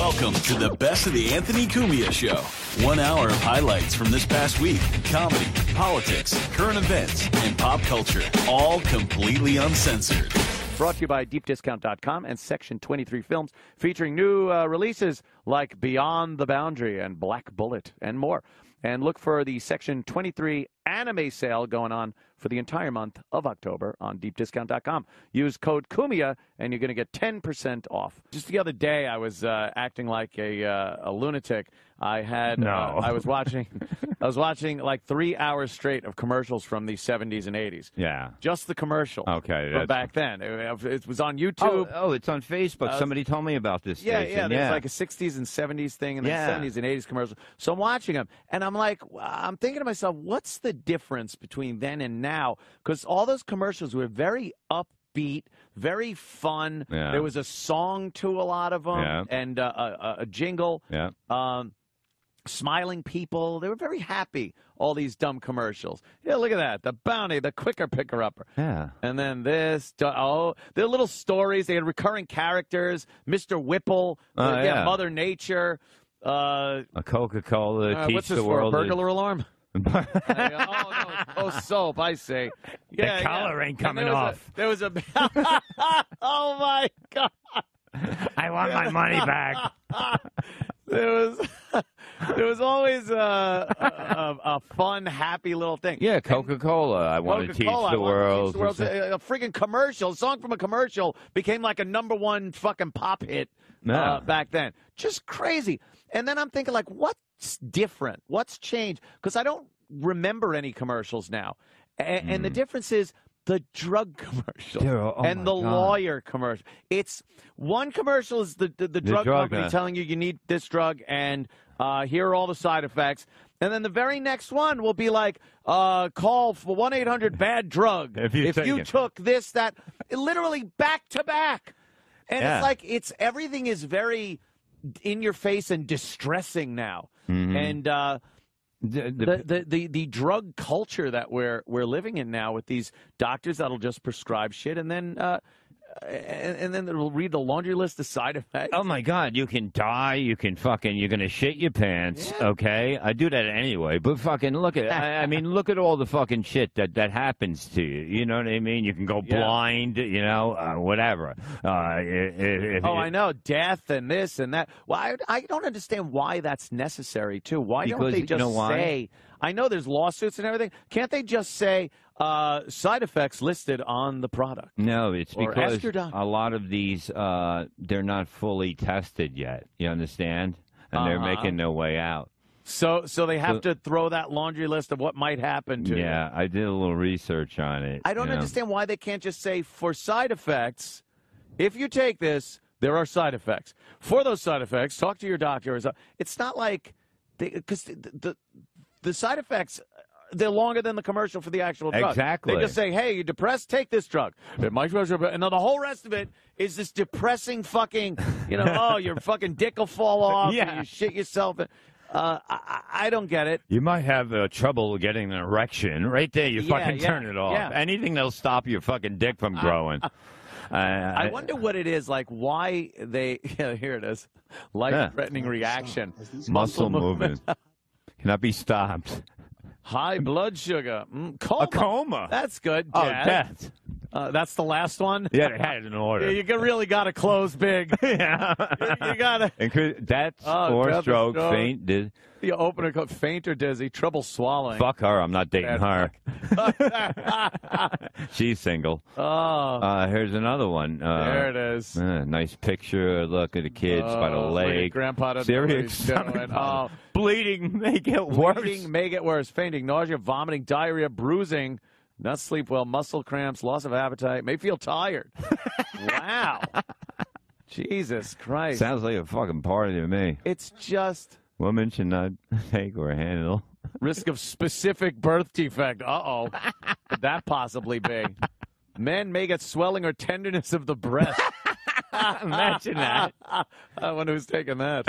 Welcome to the best of the Anthony Cumia Show. 1 hour of highlights from this past week. Comedy, politics, current events, and pop culture. All completely uncensored. Brought to you by DeepDiscount.com and Section 23 Films, featuring new releases like Beyond the Boundary and Black Bullet and more. And look for the Section 23 anime sale going on for the entire month of October on DeepDiscount.com. Use code CUMIA and you're going to get 10% off. Just the other day, I was acting like a lunatic. I was watching like 3 hours straight of commercials from the 70s and 80s. Yeah. Just the commercial. Okay. But back then. It was on YouTube. Oh, it's on Facebook. Somebody told me about this station. Yeah, there's like a 60s and 70s thing and then 70s and 80s commercials. So I'm watching them, and I'm thinking to myself, what's the difference between then and now? Because all those commercials were very upbeat, very fun. Yeah. There was a song to a lot of them, and a jingle. Yeah. Smiling people. They were very happy, all these dumb commercials. Yeah, look at that. The Bounty, the Quicker Picker-Upper. Yeah. And then this. Oh, their little stories. They had recurring characters. Mr. Whipple. Mother Nature. A Coca-Cola teach what's this the world. For, a burglar alarm? Soap, I see. Yeah, the collar ain't coming off. There was a oh, my God. I want my money back. There was always a fun, happy little thing. Yeah, Coca-Cola. I want to teach the world. A freaking commercial, a song from a commercial became like a #1 fucking pop hit back then. Just crazy. And then I'm thinking, like, what's different? What's changed? Because I don't remember any commercials now. And the difference is the drug commercial and the lawyer commercial. It's one commercial is the drug company telling you need this drug and here are all the side effects. And then the very next one will be like, call for 1-800-BAD-DRUG. If you took this, that, literally back to back. And it's like everything is very in your face and distressing now. And the drug culture that we're living in now with these doctors that'll just prescribe shit and then they'll read the laundry list of side effects. Oh my God, you can die, you're gonna shit your pants, okay? I do that anyway, but fucking look at I mean look at all the fucking shit that happens to you. You know what I mean? You can go blind, whatever. I know, death and this and that. Well, I don't understand why that's necessary too. Why don't they just say? I know there's lawsuits and everything. Can't they just say side effects listed on the product? No, it's because a lot of these, they're not fully tested yet. You understand? And they're making their way out. So they have to throw that laundry list of what might happen to you. Yeah, I did a little research on it. I don't understand why they can't just say, for side effects, if you take this, there are side effects. For those side effects, talk to your doctor. It's not like, because the side effects, they're longer than the commercial for the actual drug. Exactly. They just say, hey, you're depressed, take this drug. And then the whole rest of it is this depressing fucking, your fucking dick will fall off, and you shit yourself. I don't get it. You might have trouble getting an erection. Right there, you fucking turn it off. Yeah. Anything that'll stop your fucking dick from growing. I wonder what it is, like why they, here it is, life-threatening reaction. Muscle movement. Cannot be stopped. High blood sugar. Coma. A coma. That's good. Oh, death. That's the last one? Yeah, they had it in order. Yeah, you really got to close big. Yeah. You got to. Death or stroke, faint, dizzy. You open a faint or dizzy, trouble swallowing. Fuck her. I'm not dating her. She's single. Oh. Here's another one. There it is. Nice picture. Look at the kids by the lake. Grandpa Serious stomach. Bleeding may get worse. Bleeding may get worse. Fainting, nausea, vomiting, diarrhea, bruising, not sleep well, muscle cramps, loss of appetite, may feel tired. Wow. Jesus Christ. Sounds like a fucking party to me. It's just... Women should not take or handle. Risk of specific birth defect. Uh-oh. Could that possibly be? Men may get swelling or tenderness of the breast. Imagine that. I wonder who's taking that.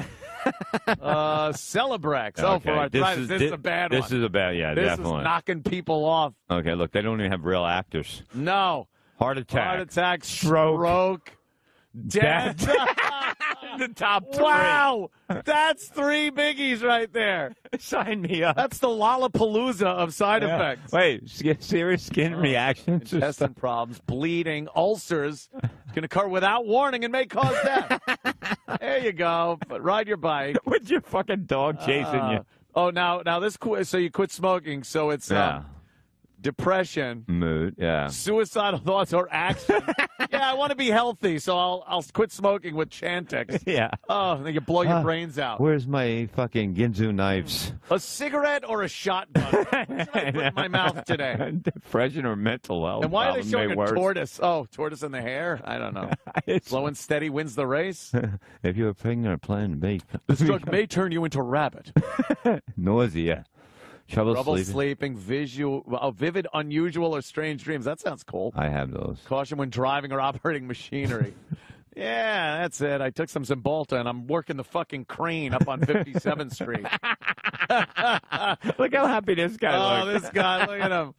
Celebrex. Oh, for arthritis. This is a bad one. This is a bad, this definitely. Is knocking people off. Okay, look, they don't even have real actors. No. Heart attack. Heart attack, stroke, death. the top 3. Wow, that's 3 biggies right there. Sign me up. That's the Lollapalooza of side effects. Wait, serious skin reactions? Intestine problems, bleeding, ulcers. Can occur without warning and may cause death. There you go. But ride your bike. With your fucking dog chasing you. Oh, now this so you quit smoking. So it's depression, mood, suicidal thoughts or action. Yeah, I want to be healthy, so I'll quit smoking with Chantix. Yeah. Oh, then you blow your brains out. Where's my fucking Ginzu knives? A cigarette or a shotgun? What should I put in my mouth today? Depression or mental health? And why are they showing a worse. tortoise? Oh, tortoise in the hair? I don't know. Slow and steady wins the race. If you're pregnant or planning to be, This drug may turn you into a rabbit. Nausea. Trouble sleeping, vivid, unusual, or strange dreams. That sounds cool. I have those. Caution when driving or operating machinery. Yeah, that's it. I took some Cymbalta, and I'm working the fucking crane up on 57th Street. Look how happy this guy looks. Oh, this guy, look at him.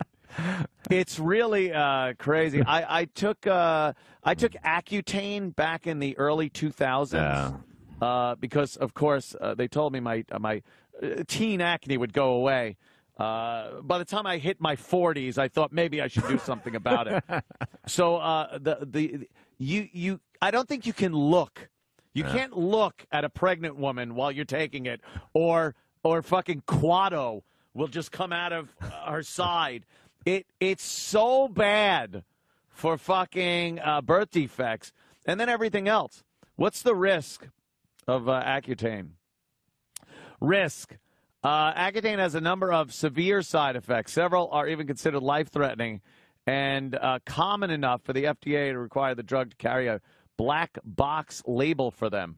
It's really crazy. I took Accutane back in the early 2000s because, of course, they told me my teen acne would go away. By the time I hit my 40s, I thought maybe I should do something about it. So I don't think you can look. You can't look at a pregnant woman while you're taking it, or fucking Quado will just come out of her side. It's so bad for fucking birth defects, and then everything else. What's the risk of Accutane? Risk. Accutane has a number of severe side effects. Several are even considered life-threatening and common enough for the FDA to require the drug to carry a black box label for them.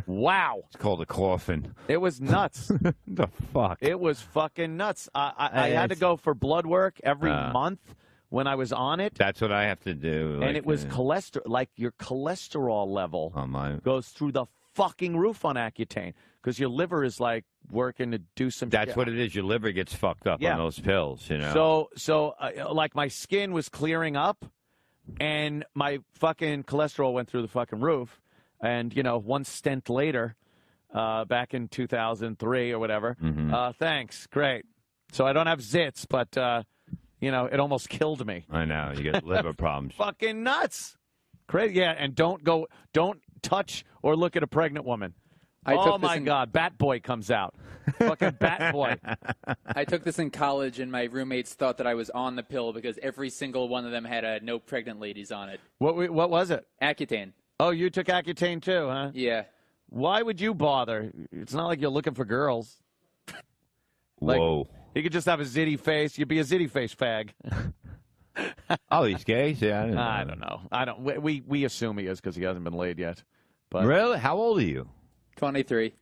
Wow. It's called a coffin. It was nuts. The fuck? It was fucking nuts. I had to go for blood work every month when I was on it. That's what I have to do. And it was cholesterol. Like your cholesterol level goes through the fucking roof on Accutane because your liver is like working to do some That's shit. what it is. Your liver gets fucked up on those pills, you know. So like my skin was clearing up and my fucking cholesterol went through the fucking roof. And, you know, one stent later, back in 2003 or whatever, thanks, great. So I don't have zits, but, you know, it almost killed me. I know. You get liver problems. Fucking nuts. Crazy. Yeah, and don't touch or look at a pregnant woman. Oh, my God. Bat Boy comes out. Fucking Bat Boy. I took this in college, and my roommates thought that I was on the pill because every single one of them had no pregnant ladies on it. What was it? Accutane. Oh, you took Accutane too, huh? Yeah. Why would you bother? It's not like you're looking for girls. Whoa. He could just have a zitty face. You'd be a zitty face fag. Oh, he's gay? Yeah, I don't know. I don't. We assume he is because he hasn't been laid yet. But really? How old are you? 23.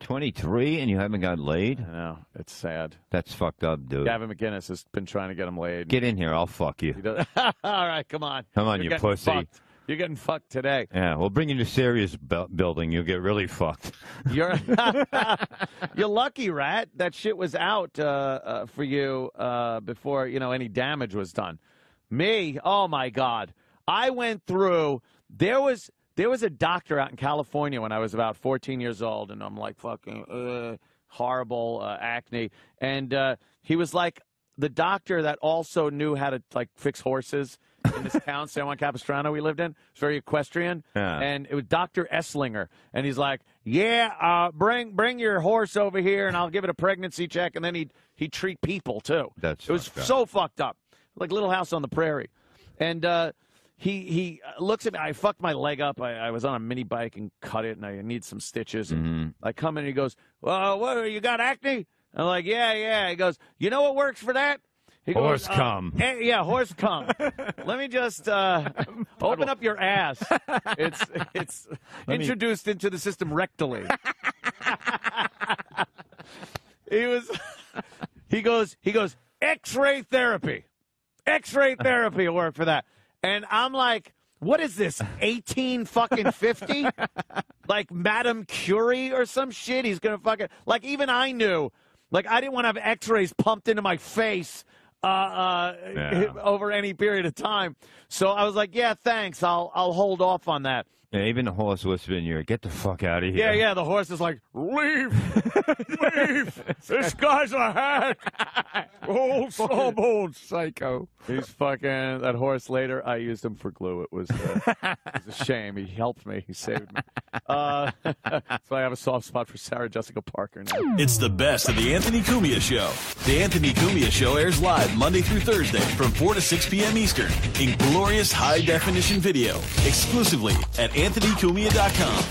23, and you haven't got laid? I know. It's sad. That's fucked up, dude. Gavin McInnes has been trying to get him laid. Get in here. I'll fuck you. All right, come on. Come on, you pussy. Fucked. You're getting fucked today. Yeah, we'll bring you to Sirius building. You'll get really fucked. You're lucky, Rat. That shit was out for you before any damage was done. Me, oh my God, I went through. There was a doctor out in California when I was about 14 years old, and I'm like fucking horrible acne, and he was like the doctor that also knew how to like fix horses. In this town, San Juan Capistrano, we lived in. It's very equestrian. Yeah. And it was Dr. Esslinger. And he's like, bring your horse over here, and I'll give it a pregnancy check. And then he'd treat people, too. It was so fucked up. Like Little House on the Prairie. And he looks at me. I fucked my leg up. I was on a mini bike and cut it, and I need some stitches. And I come in, and he goes, well, what, you got acne? I'm like, yeah. He goes, you know what works for that? Horse cum. Yeah, horse cum. Let me just open up your ass. It's introduced into the system rectally. He goes, X-ray therapy. X-ray therapy will work for that. And I'm like, what is this, 1850? Like Madame Curie or some shit? He's going to fucking, like even I knew, like I didn't want to have X-rays pumped into my face. Over any period of time. So I was like, yeah, thanks. I'll hold off on that. Yeah, even the horse whispered in your ear, get the fuck out of here. Yeah. The horse is like, leave, leave. This guy's a hack. Old sawbones, psycho. He's fucking that horse. Later, I used him for glue. It was a shame. He helped me. He saved me. So I have a soft spot for Sarah Jessica Parker now. It's the best of the Anthony Cumia Show. The Anthony Cumia Show airs live Monday through Thursday from 4 to 6 p.m. Eastern in glorious high-definition video, exclusively at AnthonyCumia.com.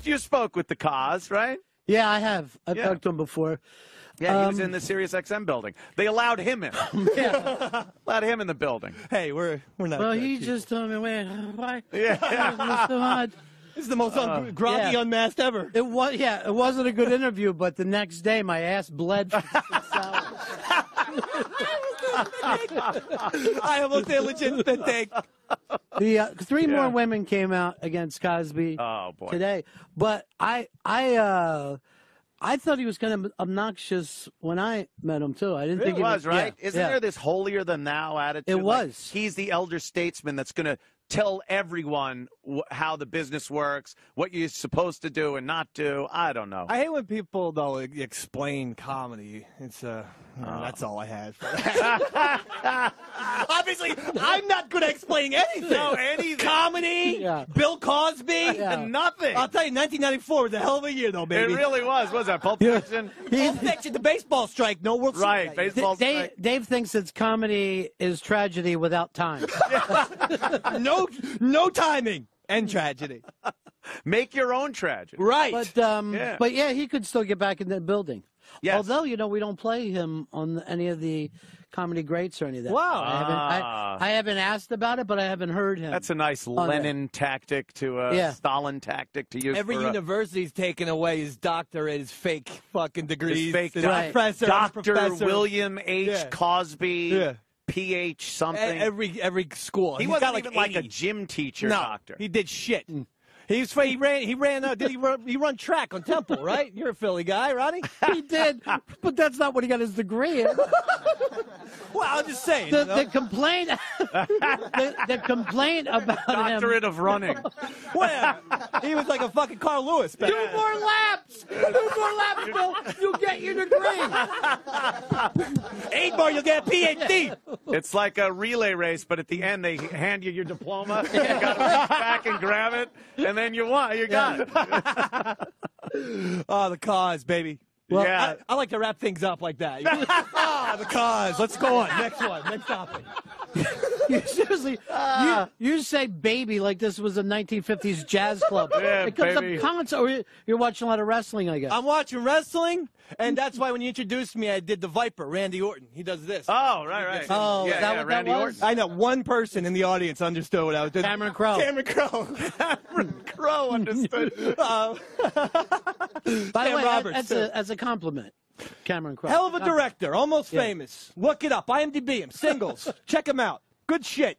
You spoke with the Cause, right? Yeah, I have. I've talked to him before. Yeah, he was in the Sirius XM building. They allowed him in. Allowed him in the building. Hey, we're not. Well, he just told me, why? Yeah. Mr. Hunt. This is the most groggy unmasked ever. It wasn't a good interview, but the next day my ass bled for 6 hours. I almost did a legitimate take. The three more women came out against Cosby today, but I thought he was kind of obnoxious when I met him too. I didn't think he was right. Yeah, Isn't there this holier than thou attitude? It was. Like he's the elder statesman that's going to tell everyone how the business works, what you're supposed to do and not do. I don't know. I hate when people though explain comedy. It's that's all I had. Obviously, I'm not good at explaining anything. No, anything. Comedy, Bill Cosby, nothing. I'll tell you, 1994 was a hell of a year, though, baby. It really was. What was that, Pulp Fiction? Pulp Fiction, the baseball strike. No World Series. Right, baseball strike. Dave thinks it's comedy is tragedy without time. No timing and tragedy. Make your own tragedy. Right. But he could still get back in the building. Yes. Although, we don't play him on any of the comedy greats or any of that. Wow. I haven't asked about it, but I haven't heard him. That's a nice Lenin tactic to Stalin tactic to use. Every university's taken away his doctorate, his fake fucking degrees. His fake professor, Dr. William H. Cosby. PH something. Every school. He wasn't even like a gym teacher doctor. He did shit. He ran. Did he run track on Temple? Right? You're a Philly guy, Ronnie. He did, but that's not what he got his degree in. Well, I'm just saying. The complaint, the complaint about doctorate of running. Well, he was like a fucking Carl Lewis. Do more laps, Bill. You get your degree. 8 more, you'll get a PhD. It's like a relay race, but at the end they hand you your diploma. You got to reach back and grab it, and then you got it. Oh, the Cause, baby. Well, I like to wrap things up like that. The Cause. Let's go on. Next one. Next topic. You seriously, you say baby like this was a 1950s jazz club. Yeah, it comes baby. up concert. You're watching a lot of wrestling, I guess. I'm watching wrestling, and that's why when you introduced me, I did the Viper, Randy Orton. He does this. Oh, right. Oh, is that what Randy that was? Orton. I know one person in the audience understood what I was doing. Cameron Crowe. Cameron Crowe. Cameron Crowe understood. By the Sam way, Roberts, that's a compliment. Cameron Crowe. Hell of a director, almost famous. Look it up. IMDb him. Singles. Check him out. Good shit.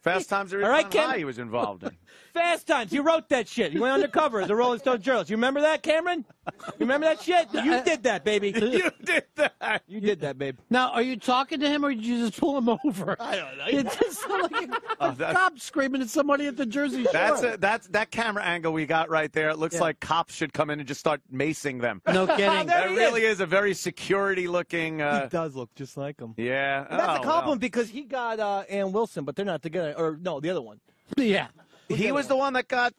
Fast Times at Ridgemont High he was involved in. Fast Times. He wrote that shit. He went undercover as a Rolling Stone journalist. You remember that, Cameron? You remember that shit? You did that, baby. You did that. You did that, babe. Now, are you talking to him or did you just pull him over? I don't know. It just sounded like a cop screaming at somebody at the Jersey Shore. That's that camera angle we got right there. It looks like cops should come in and just start macing them. No kidding. That really is a very security-looking. He does look just like him. Yeah. That's a compliment because he got Ann Wilson, but they're not together. Or no, the other one. Yeah. He was the one that got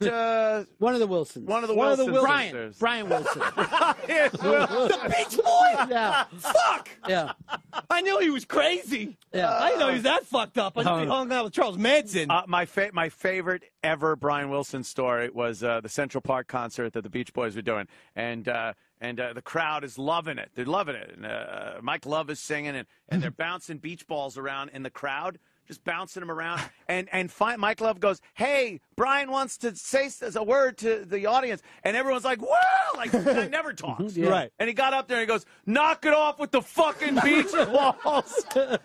one of the Wilsons. One of the Wilson sisters. Brian Wilson. The Beach Boy? Yeah. Fuck! Yeah. I knew he was crazy. Yeah. I didn't know he was that fucked up. I knew he hung out with Charles Manson. My favorite ever Brian Wilson story was the Central Park concert that the Beach Boys were doing. And the crowd is loving it. They're loving it. And Mike Love is singing, and they're bouncing beach balls around in the crowd. Just bouncing them around, and Mike Love goes, "Hey, Brian wants to say a word to the audience," and everyone's like, "Whoa!" Like the guy never talks, Right? And he got up there and he goes, "Knock it off with the fucking beach balls," and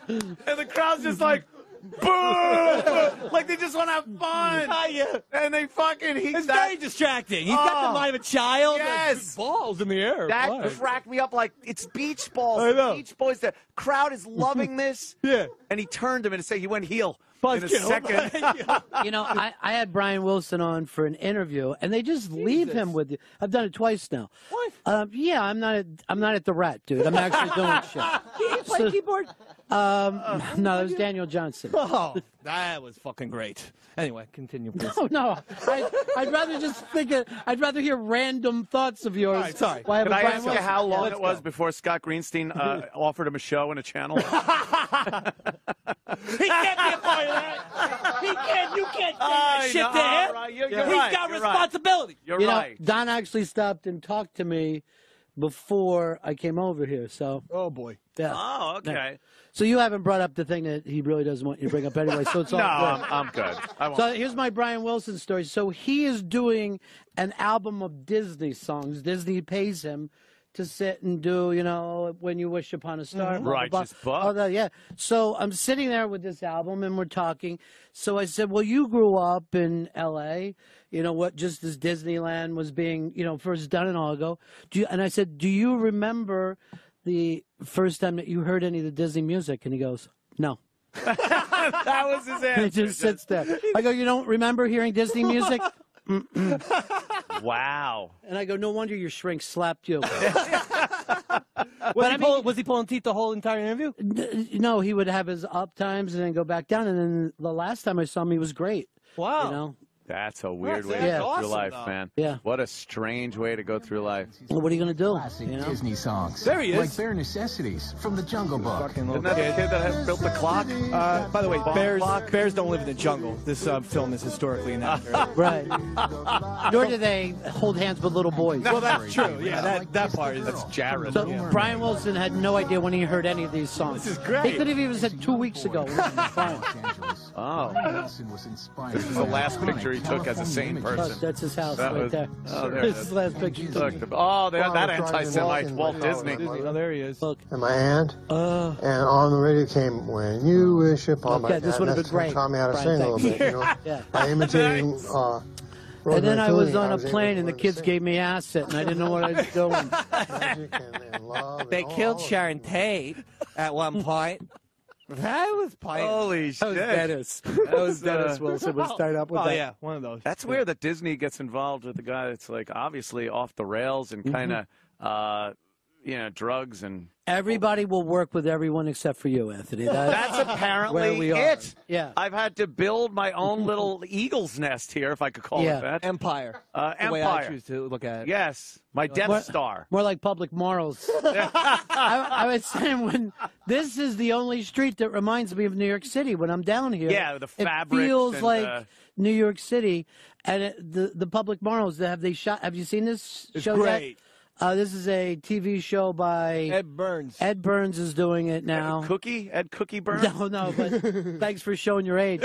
the crowd's just like, boo, like they just want to have fun. Yeah. And they fucking, it's very distracting. He's got the mind of a child. Yes. Balls in the air. That Fine. cracked me up like it's Beach Balls. I know. Beach Boys. The crowd is loving this. Yeah. And he turned him and he went heel Buzz in a Kill. second. You know, I had Brian Wilson on for an interview, and they just leave him with you. I've done it twice now. What? Yeah, I'm not at the Rat, dude. I'm actually doing shit. Did he play keyboard? No, it was Daniel Johnson. Oh, that was fucking great. Anyway, continue, please. No. I'd rather just I'd rather hear random thoughts of yours. All right, sorry. Why have Can a I Brian ask you Wilson? how long Let's it was go. before Scott Greenstein offered him a show and a channel? He can't be a part of that. He can't. You can't say that shit to him. Right, you're He's right, got you're right. responsibility. You're You know, right. Don actually stopped and talked to me before I came over here. So, Oh boy. yeah. Oh, okay. So you haven't brought up the thing that he really doesn't want you to bring up anyway. So it's all No, good. I'm good. I won't. So here's my Brian Wilson story. So he is doing an album of Disney songs. Disney pays him to sit and do, you know, When You Wish Upon a Star. blah, blah, Righteous blah. Buck. All that, yeah. So I'm sitting there with this album and we're talking. So I said, well, you grew up in L.A., you know, what just as Disneyland was being, you know, first done and all. I go, and I said, do you remember the first time that you heard any of the Disney music? And he goes, no. That was his And he answer. just sits there. I go, you don't remember hearing Disney music? Wow. And I go, no wonder your shrink slapped you. Was he pulling teeth the whole entire interview? No, he would have his up times and then go back down. And then the last time I saw him, he was great. Wow. You know? That's a weird way to That's go awesome, through life, though. man. Yeah. What a strange way to go through life. Well, what are you going to do? Classic You know? Disney songs. There he is. Like Bare Necessities from The Jungle Book. Fucking Isn't little that the kid. kid that had built the clock? By the way, Bomb bears clock? bears don't live in the jungle. This film is historically inaccurate. Right. Nor do they hold hands with little boys. Well, that's true. Yeah, that part is. That's Jared. So Brian Wilson had no idea when he heard any of these songs. This is great. He could have even said 2 weeks ago. Fine. Oh. Wilson was inspired This is the last picture he took as a sane person. That's his house That right was- there. oh, there it This is. is the last picture. he took. Look, that anti-Semite Walt Disney. Oh, there he is. Look. in my hand, and on the radio came "When You Wish Upon Okay, My." this God, would have that's been great, taught me how to Brian, sing a little thanks. bit, you know, Yeah. by imitating. And then I was on a able plane, to and the learn to kids sing. gave me acid, and I didn't know what I was doing. Magic and love They and killed all. Sharon Tate at one point. That was pint. Holy That was shit. Dennis. That was Dennis Wilson would start up with Oh that. yeah, one of those. That's weird that Disney gets involved with the guy that's like obviously off the rails and kind of, drugs and. Everybody will work with everyone except for you, Anthony. That's where apparently we are. it. Yeah. I've had to build my own little eagle's nest here, if I could call Yeah. it that. Empire. The way I Empire. choose to look at it. Yes, my Death More- Star. More like public morals. I was saying when this is the only street that reminds me of New York City when I'm down here. Yeah, the fabrics It feels and, like New York City, and the public morals. Have you seen this It's show great. yet? This is a TV show by Ed Burns. Ed Burns is doing it now. Ed Cookie Burns? No, but thanks for showing your age.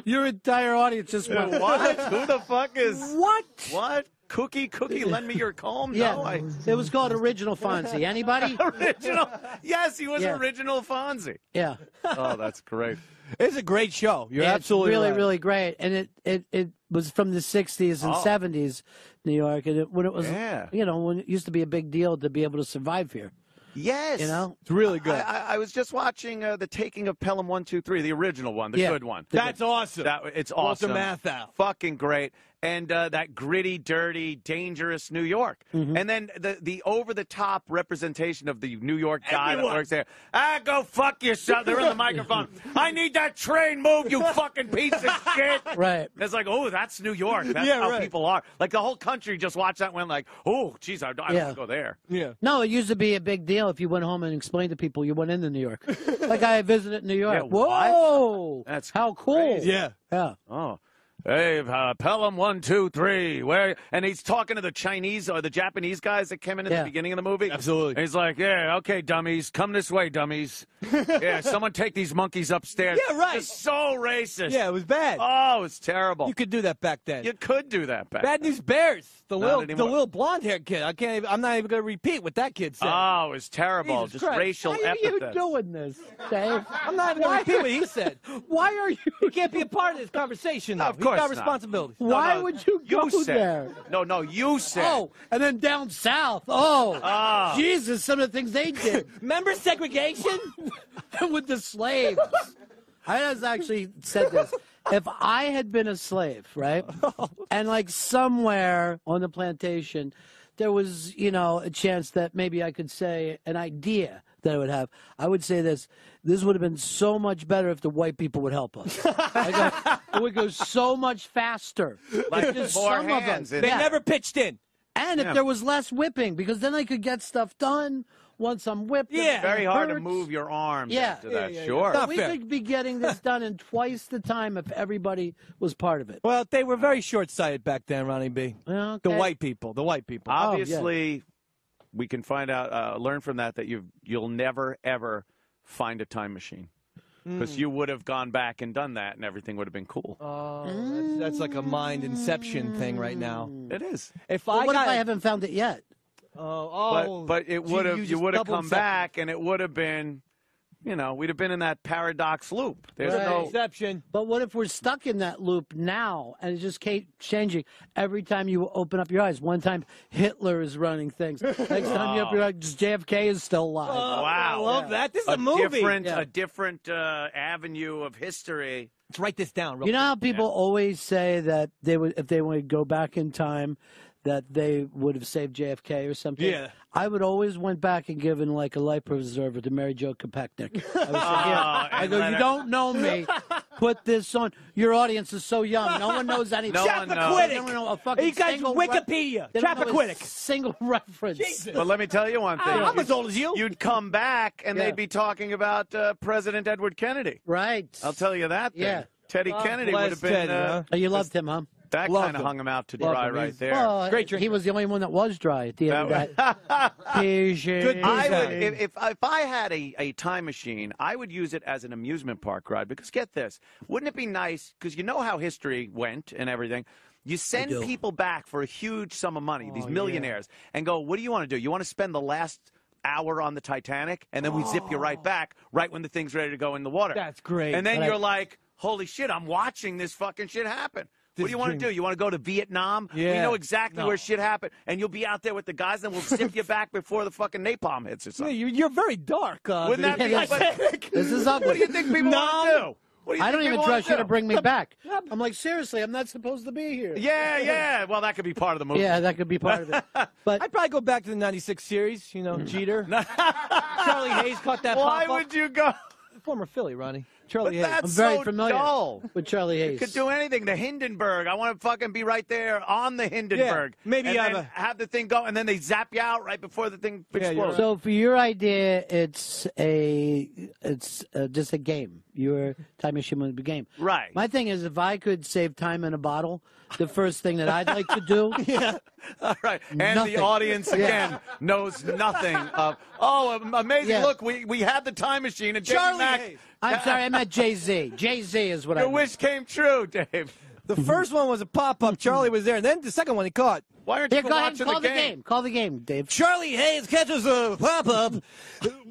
Your entire audience just went, What? Who the fuck is. What? What? Cookie, lend me your comb? Yeah, No, it was called Original Fonzie. Anybody? Original. Yes, he was Yeah. original Fonzie. Yeah. Oh, that's great. It's a great show. You're Yeah, absolutely it's really, right. really great. And it was from the 60s and 70s, New York. And when it was, Yeah. when it used to be a big deal to be able to survive here. Yes. You know? It's really good. I was just watching The Taking of Pelham 1, 2, 3, the original one, the Yeah. good one. That's awesome. It's Walter awesome. Matthau. Fucking great. And that gritty, dirty, dangerous New York. Mm-hmm. And then the over-the-top representation of the New York guy Everyone. that works there. Go fuck yourself. They're in the microphone. I need that train moved, you fucking piece of shit. Right. It's like, oh, that's New York. That's Yeah, how right. people are. Like, the whole country just watched that and went like, oh, geez, I don't Yeah. want to go there. Yeah. No, it used to be a big deal if you went home and explained to people you went into New York. Like I visited New York. Yeah, what? Whoa. That's how cool. crazy. Yeah. Yeah. Oh. Hey, Pelham 1, 2, 3. Where? And he's talking to the Chinese or the Japanese guys that came in at the beginning of the movie. Absolutely. And he's like, yeah, okay, dummies, come this way, dummies. Yeah, someone take these monkeys upstairs. Yeah, right. Just so racist. Yeah, it was bad. Oh, it's terrible. You could do that back then. You could do that back Bad then. News Bears. The Not little blonde-haired kid. I'm not even going to repeat what that kid said. Oh, it was terrible. Jesus Just Christ. racial Why are you epithets. doing this, Dave? I'm not even going to repeat what he said. Why are you? You can't be a part of this conversation. Though. Of course He's got not. responsibilities. Why no, would you go said. there? No, you said. Oh, and then down south. Oh, Ah. Jesus! Some of the things they did Remember segregation? with the slaves. I has actually said this. If I had been a slave, right, and like somewhere on the plantation, there was, a chance that maybe I could say an idea that I would have, I would say this would have been so much better if the white people would help us. It would go so much faster. Like Just more some of hands them. in They it. never pitched in. And if there was less whipping, because then I could get stuff done once I'm whipped. Yeah. and Very it hard to hurts. move your arms Yeah. after that. Yeah. Sure. Not We fair. could be getting this done in twice the time if everybody was part of it. Well, they were very short-sighted back then, Ronnie B. Okay. The white people. Obviously, we can find out, learn from that you'll never ever find a time machine because you would have gone back and done that, and everything would have been cool. Oh, that's like a mind inception thing right now. It is. If Well, I what got, if I haven't found it yet? But it would have you would have come back, and it would have been, we'd have been in that paradox loop. There's Right. no. inception. But what if we're stuck in that loop now and it just keeps changing every time you open up your eyes? One time Hitler is running things. Next time you open your eyes, JFK is still alive. Oh, Wow. I love that. This is a movie. A different avenue of history. Let's write this down. Real You know quick. how people always say that they would, if they would go back in time, that they would have saved JFK or something? Yeah. I would always went back and given like a life preserver to Mary Jo Kopechnik. I would say, yeah. I go, you don't know me. Put this on. Your audience is so young. No one knows anything. No one knows. They don't know a fucking You guys, single Wikipedia. They don't know a Chappaquiddick. single reference. Jesus. But let me tell you one thing. I'm as old as you. You'd come back, and Yeah. they'd be talking about President Edward Kennedy. Right. I'll tell you that. Thing. Yeah. Teddy God Kennedy bless would have been. Teddy, huh? Oh, you loved him, huh? That Loved kind of him. hung him out to Loved dry him. right He's- there. Well, Great drinker. he was the only one that was dry at the end of that. Good I news. would, if I had a time machine, I would use it as an amusement park ride. Because get this, wouldn't it be nice? Because you know how history went and everything. You send do. people back for a huge sum of money, these millionaires, and go, what do you want to do? You want to spend the last hour on the Titanic, and then we zip you right back, right when the thing's ready to go in the water. That's great. And then But you're like, holy shit, I'm watching this fucking shit happen. What do you want to do? You want to go to Vietnam? Yeah. We know exactly No. where shit happened, and you'll be out there with the guys, and we'll zip you back before the fucking napalm hits or Yeah, something. you're very dark. Wouldn't that be Yeah, like, This is ugly. what do you think people want to do? What do you I think don't even people trust you wanna to do? bring me back. I'm like, seriously, I'm not supposed to be here. Yeah. Well, that could be part of the movie. Yeah, that could be part of it. But I'd probably go back to the '96 series. Jeter. Charlie Hayes caught that Why pop-up. would you go? Former Philly, Ronnie. Charlie But Hayes. that's I'm very so familiar dull. with Charlie Hayes. Could do anything. The Hindenburg. I want to fucking be right there on the Hindenburg. maybe and have then a- have the thing go, and then they zap you out right before the thing Yeah, you're explodes. So for your idea, it's just a game. Your time machine would be a game. Right. My thing is, if I could save time in a bottle, the first thing that I'd like to do. All right. And Nothing. the audience, again, knows nothing of, amazing. Yeah. Look, we had the time machine. And Charlie Mac, Hayes. I'm sorry, I meant Jay-Z. Jay-Z is what I Your meant. wish came true, Dave. The first one was a pop-up. Charlie was there. And then the second one he caught. Why aren't Here, you go ahead watching and call the the game? game. Call the game, Dave. Charlie Hayes catches a pop-up.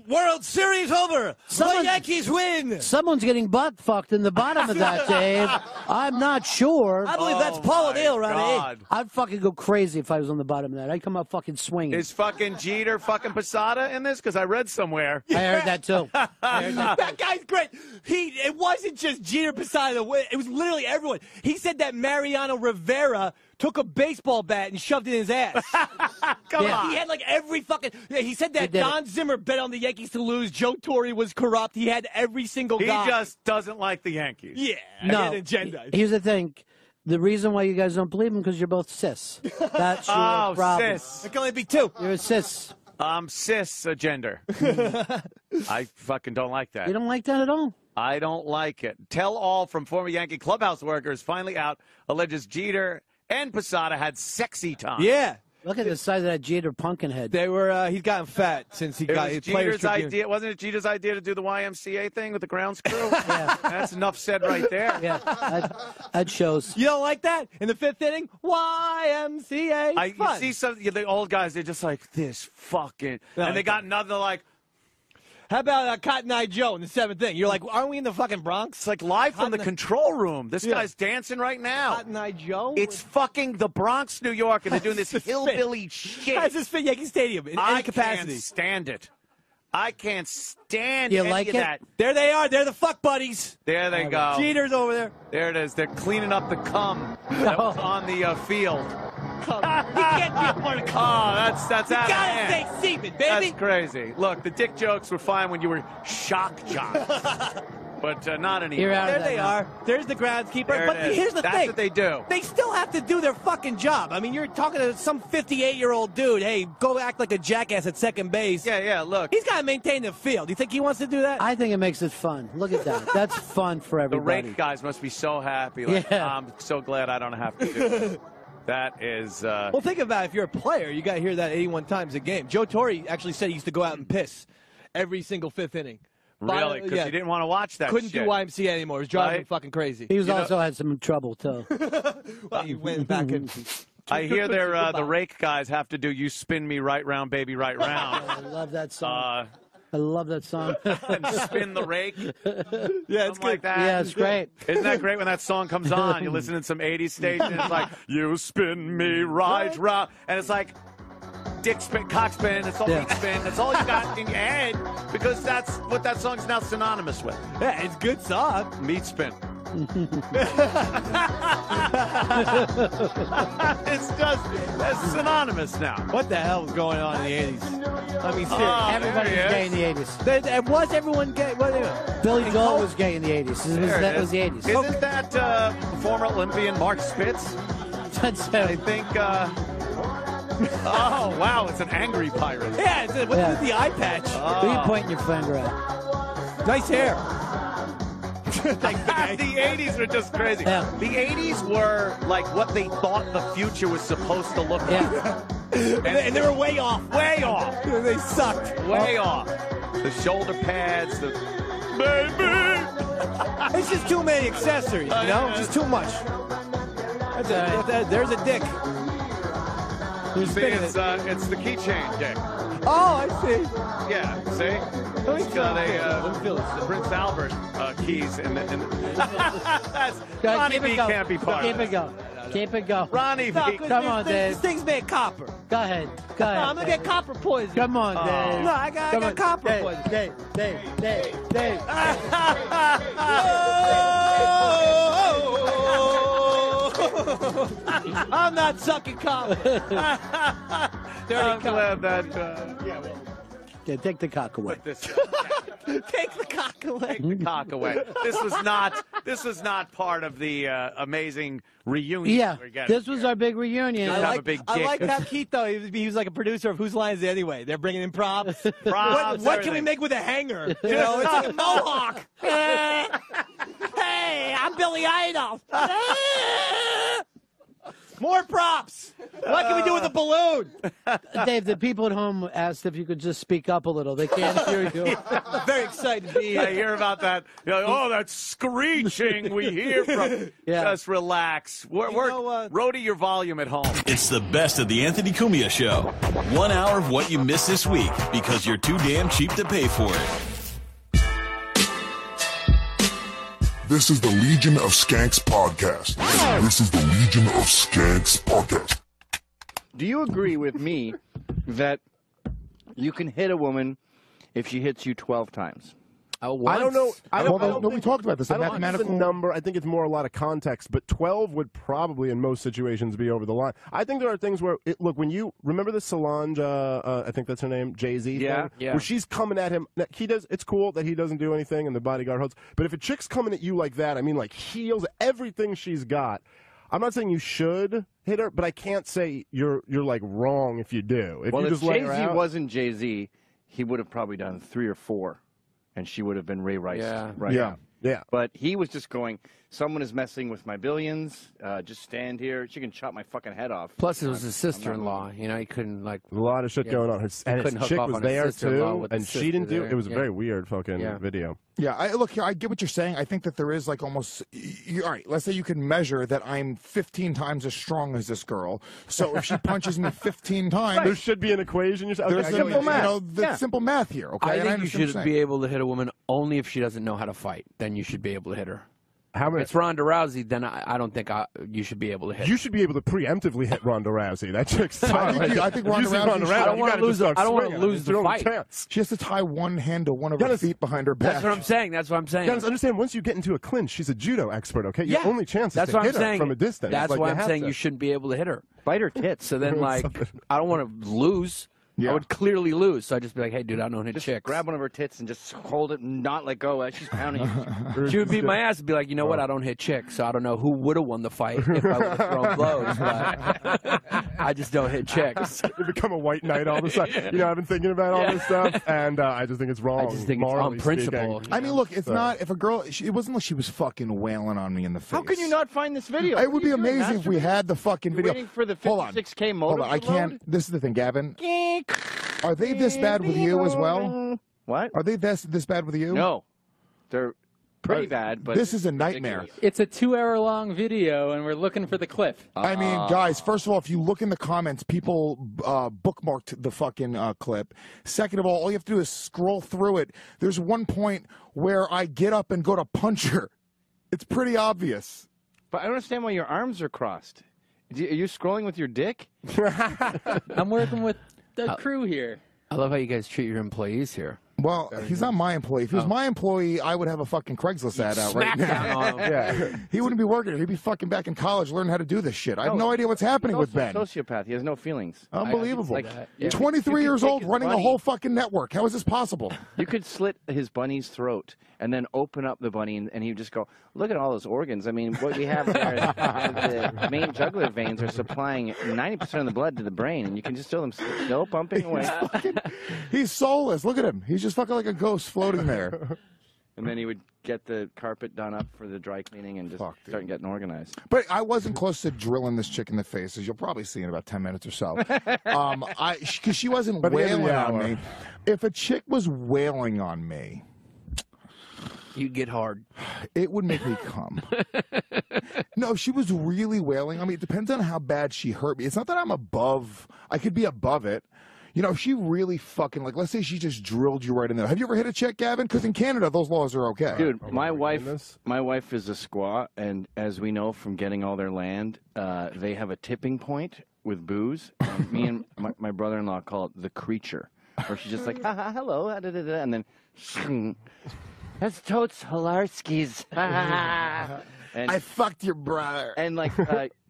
World Series over. Someone- The Yankees win. Someone's getting butt fucked in the bottom of that, Dave. I'm not sure. I believe that's Paul O'Neill, Ronnie. God. I'd fucking go crazy if I was on the bottom of that. I'd come up fucking swinging. Is fucking Jeter fucking Posada in this? Because I read somewhere. I heard that too. I heard that. That guy's great. It wasn't just Jeter Posada. It was literally everyone. He said that Mariano Rivera took a baseball bat and shoved it in his ass. Come Yeah. on. He had like every fucking. Yeah, he said He that did Don Zimmer bet on the Yankees to lose. Joe Torre was corrupt. He had every single He guy. just doesn't like the Yankees. Yeah. No. An agenda. Here's the thing. The reason why you guys don't believe him because you're both cis. That's your Oh, problem. cis. There can only be two. You're a cis. Cis a gender. I fucking don't like that. You don't like that at all. I don't like it. Tell all from former Yankee clubhouse workers finally out alleges Jeter and Posada had sexy time. Yeah. Look at the size of that Jeter pumpkin head. They were. He's gotten fat since he got his Players Jeter's Tribune. idea. Wasn't it Jeter's idea to do the YMCA thing with the grounds crew? Yeah. That's enough said right there. Yeah, that shows. You don't like that? In the 5th inning, YMCA. You see some the old guys. They're just like this fucking, and they got nothing. Like, how about Cotton Eye Joe in the 7th inning? You're like, aren't we in the fucking Bronx? it's like live from the control room. This guy's dancing right now. Cotton Eye Joe. It's fucking the Bronx, New York, and they're doing this hillbilly shit. How's this fit Yankee Stadium in any capacity? Can't stand it. I can't stand You any like of it? that. There they are. They're the fuck buddies. There they go. Jeter's over there. There it is. They're cleaning up the cum that was on the field. You can't be a part of Oh, that's out You of gotta hand. say semen, baby. That's crazy. Look, the dick jokes were fine when you were shock jock, but not anymore. You're out of There that they now. are. There's the groundskeeper. There But it is. here's the That's thing. what they do. They still have to do their fucking job. I mean, you're talking to some 58-year-old dude. Hey, go act like a jackass at second base. Yeah, look. He's got to maintain the field. Do you think he wants to do that? I think it makes it fun. Look at that. That's fun for The everybody. rake guys must be so happy. Like, Yeah. I'm so glad I don't have to do it. That is. Well, think about it. If you're a player, you got to hear that 81 times a game. Joe Torre actually said he used to go out and piss every single 5th inning. Really? Because he didn't want to watch that Couldn't shit. do YMCA anymore. It was driving him Right? fucking crazy. He was also had some trouble too. Well, he went back and. I hear the rake guys have to do "You Spin Me Right Round, Baby, Right Round." I love that song. I love that song. And spin the rake. Yeah, it's Something like that. Yeah, it's great. Isn't that great when that song comes on? You listen to some 80s station, and it's like, you spin me right round. And it's like, dick spin, cock spin, it's all dick spin. That's all you got in your head because that's what that song's now synonymous with. Yeah, it's a good song. Meat spin. It's just that's synonymous now. What the hell was going on in the 80s? I mean, seriously. Everybody was there he gay is. in the 80s. Was everyone gay? What, Billy Joel was gay in the 80s. That was the 80s. Isn't that former Olympian Mark Spitz? That's I think. Oh wow, it's an angry pirate. Yeah, what's with the eye patch? Who are you pointing your finger at? Nice hair. The 80s were just crazy. Yeah. The 80s were like what they thought the future was supposed to look like. Yeah. And they were way off. Way off. They sucked. Way off. The shoulder pads, the baby. It's just too many accessories, you know? Just too much. There's a dick. Who's See, spinning it's it? it's the keychain dick. Oh, I see. Yeah, see? Let me It's got let me feel a this. Prince Albert keys in the. That's, Ronnie Keep B it going. can't be part Keep of it this. going. Keep it going. Ronnie No, B. 'cause Come on, this Dave. thing's made copper. Go ahead. Go ahead. No, I'm gonna get copper poison. Come on, Dave. No, I got Come on. copper Dave, poison. Dave. I'm not sucking copper. I'm glad that. Yeah, take the cock away. This, Take the cock away. take the cock away. This was not part of the amazing reunion. Yeah, we're getting this was here. our big reunion. Have a big I dick. like how Keith, though, he was like a producer of Whose Line Is It Anyway? They're bringing in props. Props, What can we everything. make with a hanger? You know, it's like a mohawk. Hey, I'm Billy Idol. More props. What can we do with a balloon? Dave, the people at home asked if you could just speak up a little. They can't hear you. Very excited to be here. I hear about that. You're like, oh, that screeching we hear from. Yeah. Just relax. Roadie your volume at home. It's the best of the Anthony Cumia Show. 1 hour of what you missed this week because you're too damn cheap to pay for it. This is the Legion of Skanks podcast. This is the Legion of Skanks podcast. Do you agree with me that you can hit a woman if she hits you 12 times? I don't know. We talked about this. I don't think it's a number. I think it's more a lot of context. But 12 would probably, in most situations, be over the line. I think there are things where, look, when you remember the Solange, I think that's her name, Jay-Z thing, where she's coming at him. He does. It's cool that he doesn't do anything and the bodyguard holds. But if a chick's coming at you like that, I mean, like heels everything she's got. I'm not saying you should hit her, but I can't say you're like wrong if you do. If Well, you if just lay her Jay-Z out, wasn't Jay-Z, he would have probably done 3 or 4. and she would have been Ray Rice. Yeah. Right. Yeah. Yeah. But he was just going, someone is messing with my billions. Just stand here. She can chop my fucking head off. Plus, it was his sister-in-law. You know, he couldn't like. A lot of shit going on. And his chick was there too, and she didn't do it. It was a very weird fucking video. Yeah, look, I get what you're saying. I think that there is like almost, all right, let's say you can measure that I'm 15 times as strong as this girl. So if she punches me 15 times. There should be an equation. There's simple math. Simple math here, okay? I think you should be able to hit a woman only if she doesn't know how to fight. Then you should be able to hit her. If it's Ronda Rousey, then I don't think you should be able to hit. You should be able to preemptively hit Ronda Rousey. That chick's tough. I think Ronda Rousey. I don't want to lose. I don't want to lose the fight. She has to tie one hand to one of her feet behind her back. That's what I'm saying. That's what I'm saying. You gotta understand, once you get into a clinch, she's a judo expert, okay? Your only chance is to hit her from a distance. That's why I'm saying you shouldn't be able to hit her. Fight her tits. So then, like, I don't want to lose. I would clearly lose. So I'd just be like, hey, dude, I don't hit chicks. Grab one of her tits and just hold it and not let go as she's pounding you. She would beat my ass and be like, you know what? I don't hit chicks. So I don't know who would have won the fight if I would have thrown blows. But I just don't hit chicks. You become a white knight all of a sudden. You know, I've been thinking about all this stuff, and I just think it's wrong. I just think it's on principle. I mean, look, it's not, if a girl, it wasn't like she was fucking wailing on me in the face. How can you not find this video? It would be amazing if we had the fucking video. Waiting for the 56K modem. Hold on, I can't. This is the thing, Gavin. Are they this bad with you as well? What? Are they this bad with you? No. They're pretty bad, but this is a nightmare. It's a 2-hour-long video, and we're looking for the clip. I mean, guys, first of all, if you look in the comments, people bookmarked the fucking clip. Second of all you have to do is scroll through it. There's one point where I get up and go to punch her. It's pretty obvious. But I don't understand why your arms are crossed. Are you scrolling with your dick? I'm working with the crew here. I love how you guys treat your employees here. Well, he's not my employee. If he was my employee, I would have a fucking Craigslist ad out right now. Yeah. He wouldn't be working here. He'd be fucking back in college learning how to do this shit. I have no idea what's happening with Ben. Sociopath. He has no feelings. Unbelievable. 23 23 years old running a whole fucking network. How is this possible? You could slit his bunny's throat and then open up the bunny, and he would just go, look at all those organs. I mean, what we have there is the main jugular veins are supplying 90% of the blood to the brain, and you can just feel them still pumping away. He's soulless. Look at him. He's just fucking like a ghost floating there. And then he would get the carpet done up for the dry cleaning and just start getting organized. But I wasn't close to drilling this chick in the face, as you'll probably see in about 10 minutes or so. Because she wasn't wailing on me. If a chick was wailing on me, you'd get hard. It would make me come. No, she was really wailing. I mean, it depends on how bad she hurt me. It's not that I'm above. I could be above it. You know, if she really fucking, like, let's say she just drilled you right in there. Have you ever hit a chick, Gavin? Because in Canada, those laws are okay. Dude, my wife is a squaw, and as we know from getting all their land, they have a tipping point with booze. And me and my brother-in-law call it the creature, where she's just like, ha ha, hello, and then, that's totes Hilarskis. And, I fucked your brother. And like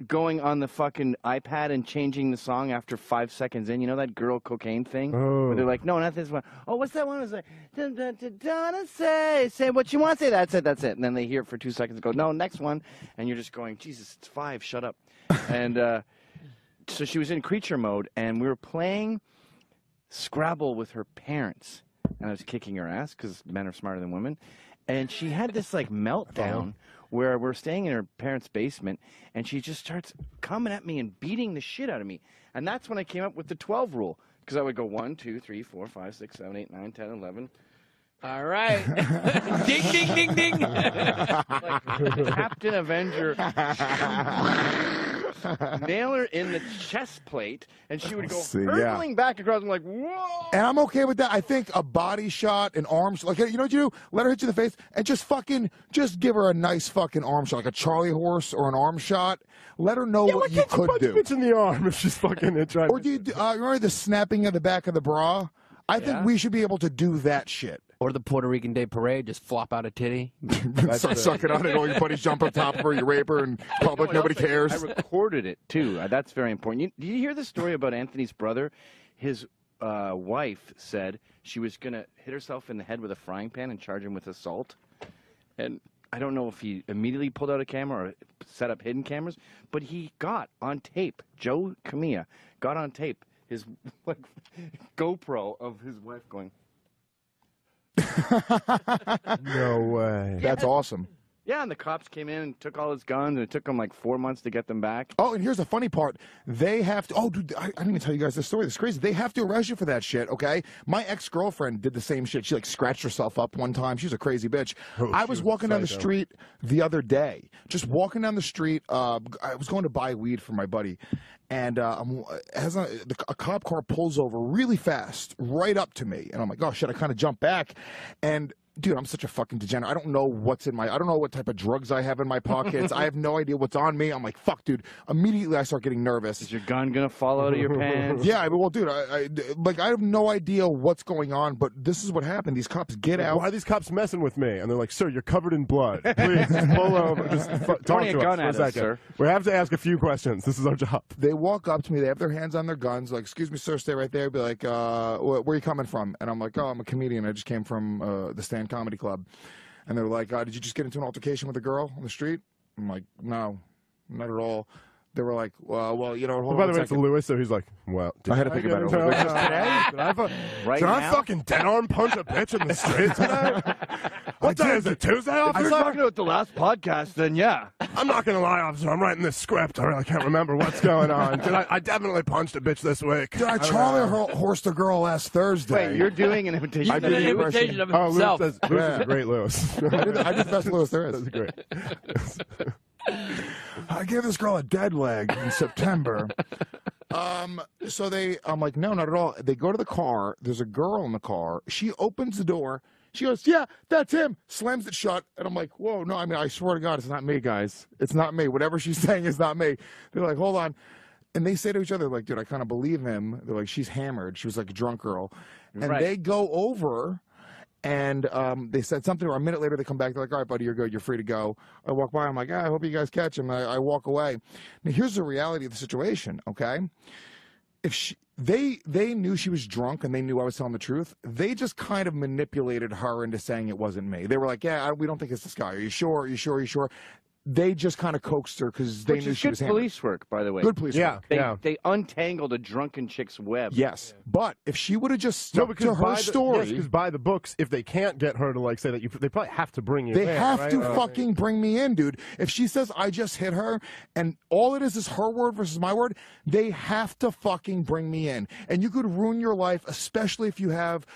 going on the fucking iPad and changing the song after 5 seconds in. You know that girl cocaine thing? Where they're like, no, not this one. Oh, what's that one? It's like, say what you want to say. That's it. And then they hear it for 2 seconds and go, no, next one. And you're just going, Jesus, it's 5. Shut up. And so she was in creature mode, and we were playing Scrabble with her parents. And I was kicking her ass because men are smarter than women. And she had this like meltdown where we're staying in her parents' basement, and she just starts coming at me and beating the shit out of me. And that's when I came up with the 12 rule, because I would go 1, 2, 3, 4, 5, 6, 7, 8, 9, 10, 11. All right. Ding, ding, ding, ding. Like Captain Avenger. Nail her in the chest plate, and she would go hurtling back across. I'm like, whoa! And I'm okay with that. I think a body shot, an arm shot, like, you know what you do? Let her hit you in the face, and just give her a nice fucking arm shot, like a Charlie horse or an arm shot. Let her know what you could do. Bitch in the arm if she's fucking trying. Or do you remember the snapping of the back of the bra? I think we should be able to do that shit. Or the Puerto Rican Day Parade, just flop out a titty. Start sucking on it, all your buddies jump on top of her, you rape her in public, nobody cares. I recorded it, too. That's very important. Did you hear the story about Anthony's brother? His wife said she was going to hit herself in the head with a frying pan and charge him with assault. And I don't know if he immediately pulled out a camera or set up hidden cameras, but he got on tape, Joe Camilla got on tape his like GoPro of his wife going... No way. That's awesome. Yeah, and the cops came in and took all his guns, and it took them like 4 months to get them back. Oh, and here's the funny part. They have to... Oh, dude, I didn't even tell you guys this story. This is crazy. They have to arrest you for that shit, okay? My ex-girlfriend did the same shit. She, like, scratched herself up one time. She's a crazy bitch. I was walking down the street the other day. Just walking down the street. I was going to buy weed for my buddy. And a cop car pulls over really fast, right up to me. And I'm like, oh, shit, I kind of jump back. And... dude, I'm such a fucking degenerate. I don't know what's in I don't know what type of drugs I have in my pockets. I have no idea what's on me. I'm like, fuck, dude. Immediately I start getting nervous. Is your gun going to fall out of your pants? Yeah, well, dude, I have no idea what's going on, but this is what happened. These cops get out. Why are these cops messing with me? And they're like, sir, you're covered in blood. Please, just pull over. Just talk to us for a second. Sir. We have to ask a few questions. This is our job. They walk up to me. They have their hands on their guns. Like, excuse me, sir, stay right there. Be like, where are you coming from? And I'm like, oh, I'm a comedian. I just came from the Stand Comedy Club. And they're like, did you just get into an altercation with a girl on the street? I'm like, no, not at all. They were like, well, you know, hold on. By the way, it's Lewis, so he's like, well, I had to think about it. Did I fucking dead arm punch a bitch in the street today? What day is it? Tuesday, officer? I was talking about the last podcast, then yeah. I'm not going to lie, officer. I'm writing this script. I really can't remember what's going on. I definitely punched a bitch this week. Did I Charlie horsed a girl last Thursday? Wait, you're doing an imitation. I did an imitation of himself. Lewis is a great Lewis. I did the best Lewis there is. That's great. I gave this girl a dead leg in September. So I'm like, no, not at all. They go to the car. There's a girl in the car. She opens the door. She goes, yeah, that's him. Slams it shut. And I'm like, whoa, no, I mean, I swear to God, it's not me, guys. It's not me. Whatever she's saying is not me. They're like, hold on. And they say to each other, like, dude, I kind of believe him. They're like, she's hammered. She was like a drunk girl. And they go over. And they said something to her. A minute later, they come back. They're like, all right, buddy, you're good. You're free to go. I walk by. I'm like, I hope you guys catch him. I walk away. Now, here's the reality of the situation, okay? If they knew she was drunk and they knew I was telling the truth, they just kind of manipulated her into saying it wasn't me. They were like, yeah, we don't think it's this guy. Are you sure? Are you sure? Are you sure? They just kind of coaxed her because they knew she was hammered. Good police work, by the way. Good police work. They untangled a drunken chick's web. Yes, but if she would have just stuck to her story... Yes, because by the books, if they can't get her to, like, say that they probably have to bring you in. They have to fucking bring me in, dude. If she says, I just hit her, and all it is her word versus my word, they have to fucking bring me in. And you could ruin your life, especially if you have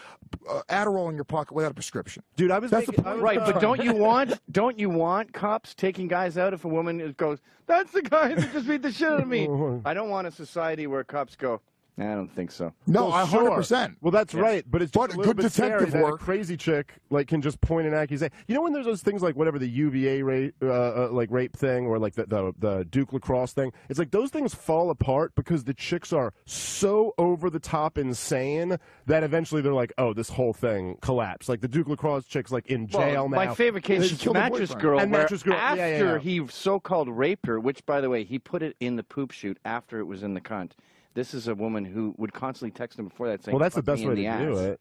Adderall in your pocket without a prescription. Dude, That's the point. Right, but don't you want cops taking guys out if a woman goes, that's the guy that just beat the shit out of me? I don't want a society where cops go, I don't think so. No, well, 100%. Well, that's right, but it's just a little good bit detective scary work. That a crazy chick like can just point an accusation. You know when there's those things like whatever the UVA rape, like rape thing, or like the Duke lacrosse thing. It's like those things fall apart because the chicks are so over the top insane that eventually they're like, oh, this whole thing collapsed. Like the Duke lacrosse chick's like in jail now. My favorite case is Mattress Girl. And Mattress Girl. After he so-called raped her, which by the way he put it in the poop chute after it was in the cunt. This is a woman who would constantly text him before that saying, well, that's the "Fuck best me way in the to do ass." it.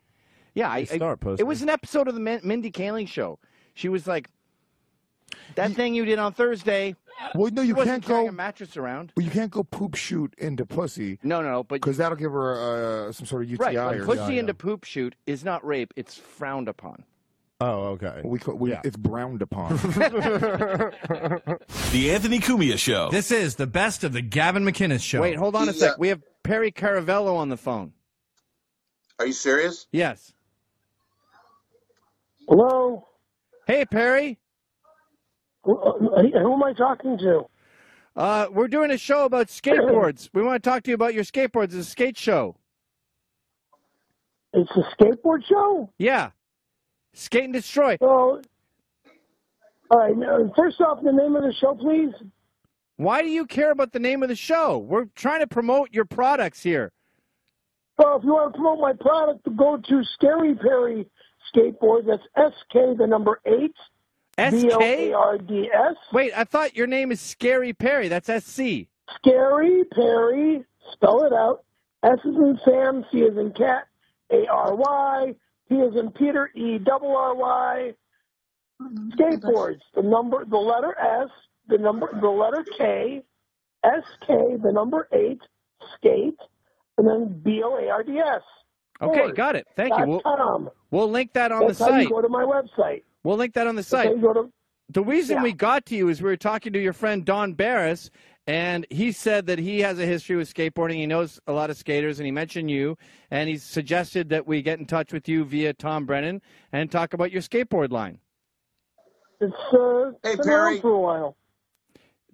Yeah, it was an episode of the Mindy Kaling show. She was like, "That thing you did on Thursday." Well, no, you can't go a mattress around. Well, you can't go poop shoot into pussy. No, but because that'll give her some sort of UTI. Right, or pussy into poop shoot is not rape; it's frowned upon. Oh, okay. It's browned upon. The Anthony Cumia Show. This is the best of the Gavin McInnes Show. Wait, hold on a sec. We have Perry Caravello on the phone. Are you serious? Yes. Hello? Hey, Perry. Who am I talking to? We're doing a show about skateboards. We want to talk to you about your skateboards. It's a skate show. It's a skateboard show? Yeah. Skate and Destroy. Well, all right. First off, the name of the show, please. Why do you care about the name of the show? We're trying to promote your products here. Well, if you want to promote my product, go to Scary Perry Skateboard. That's SK, the number 8. SK? BLARDS. Wait, I thought your name is Scary Perry. That's SC. Scary Perry. Spell it out. S is in Sam, C is in cat, ARY. P is in Peter, ERRY. Skateboards. The letter S, the letter K, SK, the number 8, skate, and then BLARDS. Okay, got it. Thank you. We'll link that on That's the how site. you go to my website. We'll link that on the That's how site. you go to- The reason Yeah. we got to you is we were talking to your friend Don Barris, and he said that he has a history with skateboarding. He knows a lot of skaters, and he mentioned you, and he suggested that we get in touch with you via Tom Brennan and talk about your skateboard line. It's Hey, been Perry. around for a while.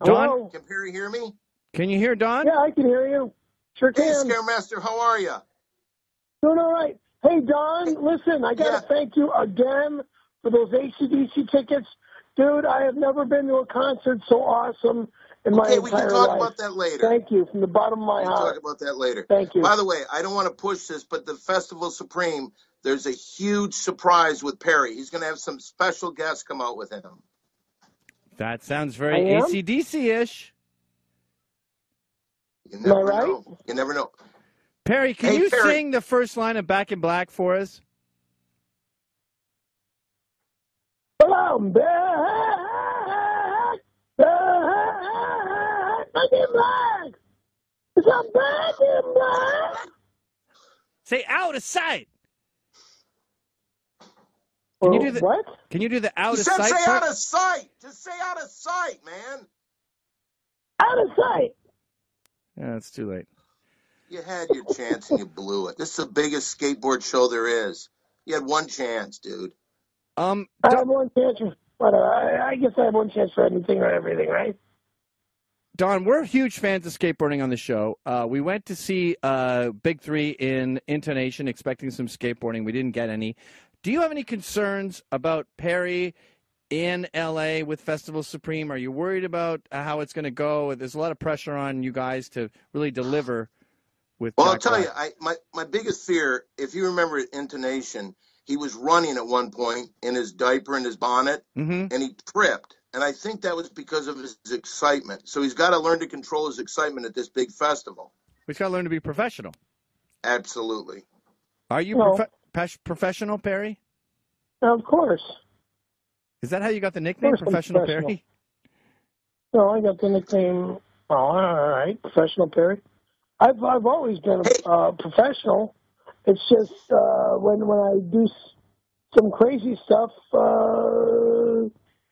Don? Hello? Can Perry hear me? Can you hear Don? Yeah, I can hear you. Sure Hey, can. Scaremaster, how are you? Doing all right. Hey, Don, listen, I got to thank you again for those AC/DC tickets. Dude, I have never been to a concert so awesome in my entire life. We can talk about that later. Thank you from the bottom of my We can heart. talk about that later. Thank you. By the way, I don't want to push this, but the Festival Supreme, there's a huge surprise with Perry. He's going to have some special guests come out with him. That sounds very I am? AC/DC-ish. You never know. You never know. Perry, can you sing the first line of Back in Black for us? I'm back in black. I'm back in black. Say out of sight. Can you do the what? Can you do the out He of said sight? say part? out of sight. Just say out of sight, man. Out of sight. Yeah, it's too late. You had your chance and you blew it. This is the biggest skateboard show there is. You had one chance, dude. I have one chance for whatever. I guess I have one chance for anything or everything, right? Don, we're huge fans of skateboarding on the show. We went to see Big Three in Intonation, expecting some skateboarding. We didn't get any. Do you have any concerns about Perry in L.A. with Festival Supreme? Are you worried about how it's going to go? There's a lot of pressure on you guys to really deliver with Well, Jack I'll tell Black. you, my biggest fear, if you remember Intonation, he was running at one point in his diaper and his bonnet, and he tripped. And I think that was because of his excitement. So he's got to learn to control his excitement at this big festival. He's got to learn to be professional. Absolutely. Are you professional, Perry? Of course. Is that how you got the nickname, Of course I'm Professional professional. Perry? No, I got the nickname. Oh, all right, Professional Perry. I've always been a professional. It's just when I do some crazy stuff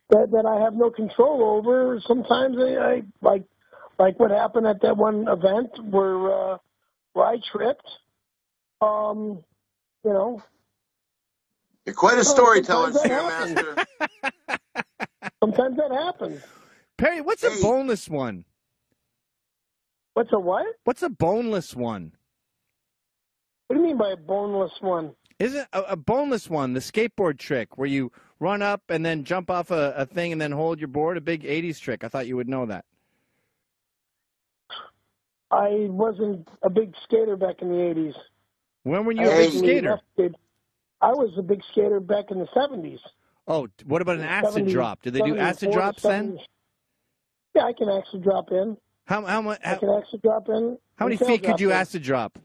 that I have no control over. Sometimes I like what happened at that one event where I tripped. You know. You're quite a storyteller, Scaremaster. Sometimes that happens. Perry, what's a boneless one? What's a what? What's a boneless one? What do you mean by a boneless one? Isn't a boneless one the skateboard trick where you run up and then jump off a thing and then hold your board? A big 80s trick. I thought you would know that. I wasn't a big skater back in the 80s. When were you a big skater? I was a big skater back in the 70s. Oh, what about an acid drop? Did they do acid 74 to drops then? 70s. Yeah, I can acid drop in. How much? I can acid drop in. How many and tail feet could drop you in. acid drop?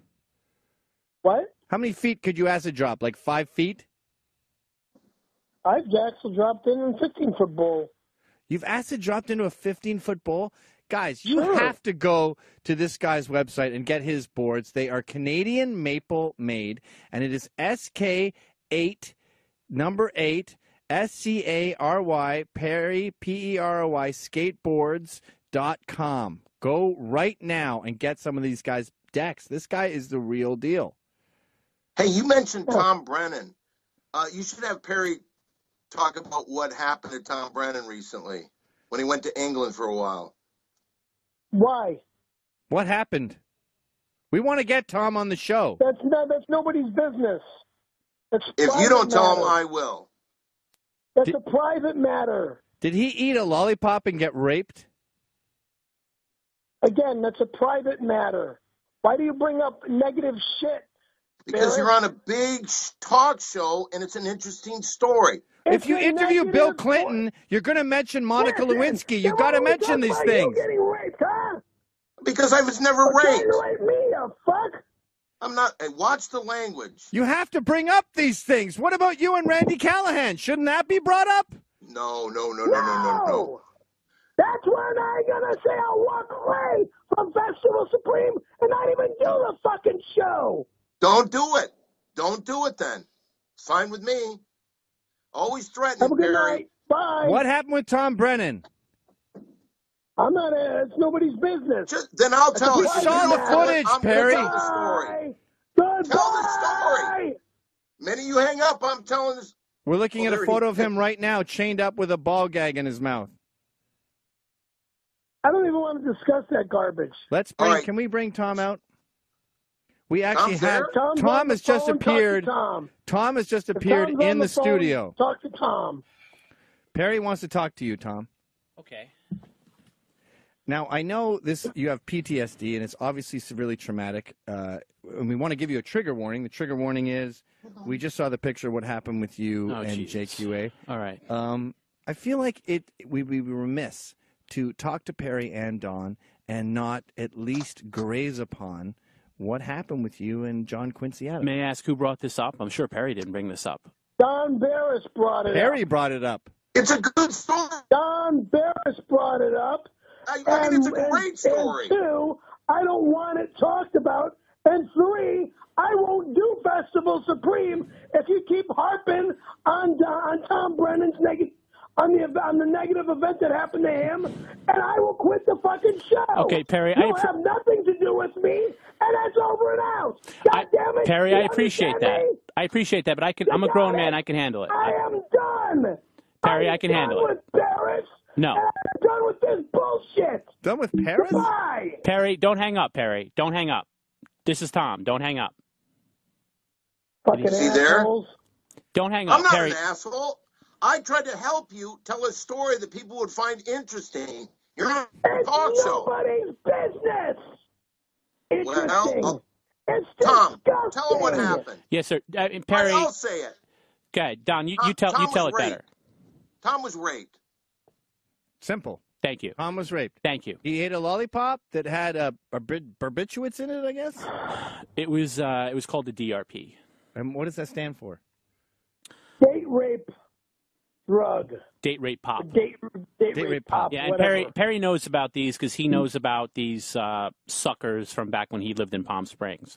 What? How many feet could you acid drop? Like 5 feet? I've acid dropped in a 15-foot bowl. You've acid dropped into a 15-foot bowl? Guys, you Sure. have to go to this guy's website and get his boards. They are Canadian maple made, and it is SK8, number 8, SCARY, Perry, PEROY, skateboards.com. Go right now and get some of these guys' decks. This guy is the real deal. Hey, you mentioned Tom Brennan. You should have Perry talk about what happened to Tom Brennan recently when he went to England for a while. Why? What happened? We want to get Tom on the show. That's nobody's business. That's If you private don't tell him, matter. I will. That's a private matter. Did he eat a lollipop and get raped? Again, that's a private matter. Why do you bring up negative shit? Because Barrett? you're on a big talk show, and it's an interesting story. If you interview Bill Clinton, you're going to mention Monica Lewinsky. You've got to mention these things. You getting raped, huh? Because I was never You're trying raped. to rape me, you fuck. I'm not. Hey, watch the language. You have to bring up these things. What about you and Randy Callahan? Shouldn't that be brought up? No. That's when I'm gonna say I'll walk away from Festival Supreme and not even do the fucking show. Don't do it. Don't do it then. It's fine with me. Always threatening, Have a good Perry. night. Bye. What happened with Tom Brennan? I'm not. It's nobody's business. Then I'll tell We you. saw the footage, I'm Perry. Tell the story. Goodbye. Tell the story. Minute you hang up, I'm telling this. We're looking at a there photo he- of him right now, chained up with a ball gag in his mouth. I don't even want to discuss that garbage. Let's bring. Can we bring Tom out? We actually Tom's had there? Tom's on Tom the has just phone. Talk to appeared. Tom. Tom has just If appeared Tom's on in the phone, studio. Talk to Tom. Perry wants to talk to you, Tom. Okay. Now, I know this. You have PTSD, and it's obviously severely traumatic. And we want to give you a trigger warning. The trigger warning is, we just saw the picture of what happened with you and Jesus. JQA. All right. I feel like we'd be remiss to talk to Perry and Don and not at least graze upon what happened with you and John Quincy Adams. May I ask who brought this up? I'm sure Perry didn't bring this up. Don Barris brought it up. Perry brought it up. It's a good story. Don Barris brought it up. I think it's a great story. And 2, I don't want it talked about. And 3, I won't do Festival Supreme if you keep harping on Tom Brennan's on the negative event that happened to him, and I will quit the fucking show. Okay, Perry, You'll have nothing to do with me, and that's over and out. God damn it, Perry, you I appreciate that. understand me? I appreciate that, but I'm a grown man. I can handle it. I am done. Perry, I can handle Done it. with Paris. No. And I'm done with this bullshit. Done with Paris? Goodbye. Perry, don't hang up, Perry. Don't hang up. This is Tom. Don't hang up. Fucking See there? assholes. Don't hang up, I'm not Perry. an asshole. I tried to help you tell a story that people would find interesting. You're not a talk show. Nobody's business. Interesting. Well, it's Tom, disgusting. tell him what happened. Yes, sir. Perry. I'll say it. Okay, Don, you Tom tell was it raped. better. Tom was raped. Simple. Thank you. Tom was raped. Thank you. He ate a lollipop that had barbiturates in it, I guess? It was called the DRP. And what does that stand for? Date rape drug. Date rape pop. Date rape pop. Yeah, and whatever. Perry knows about these because he knows about these suckers from back when he lived in Palm Springs.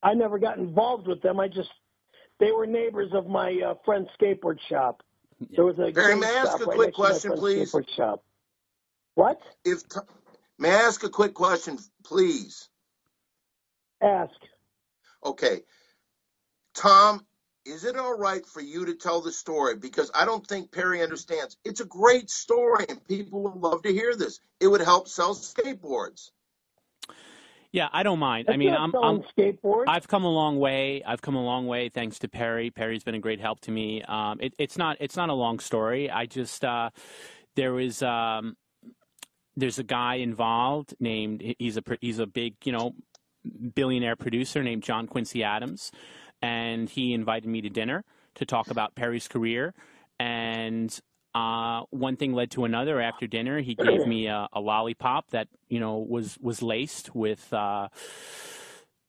I never got involved with them. They were neighbors of my friend's skateboard shop. There was a Perry, may I GameStop ask a right quick next to my question, friend's please? skateboard shop. What? May I ask a quick question, please? Ask. Okay. Tom, is it all right for you to tell the story? Because I don't think Perry understands. It's a great story, and people would love to hear this. It would help sell skateboards. Yeah, I don't mind. That's I mean, not selling skateboards. I've come a long way. I've come a long way thanks to Perry. Perry's been a great help to me. It's not a long story. I just there's a guy involved named he's a big billionaire producer named John Quincy Adams, and he invited me to dinner to talk about Perry's career. And one thing led to another. After dinner, he gave me a lollipop that was laced with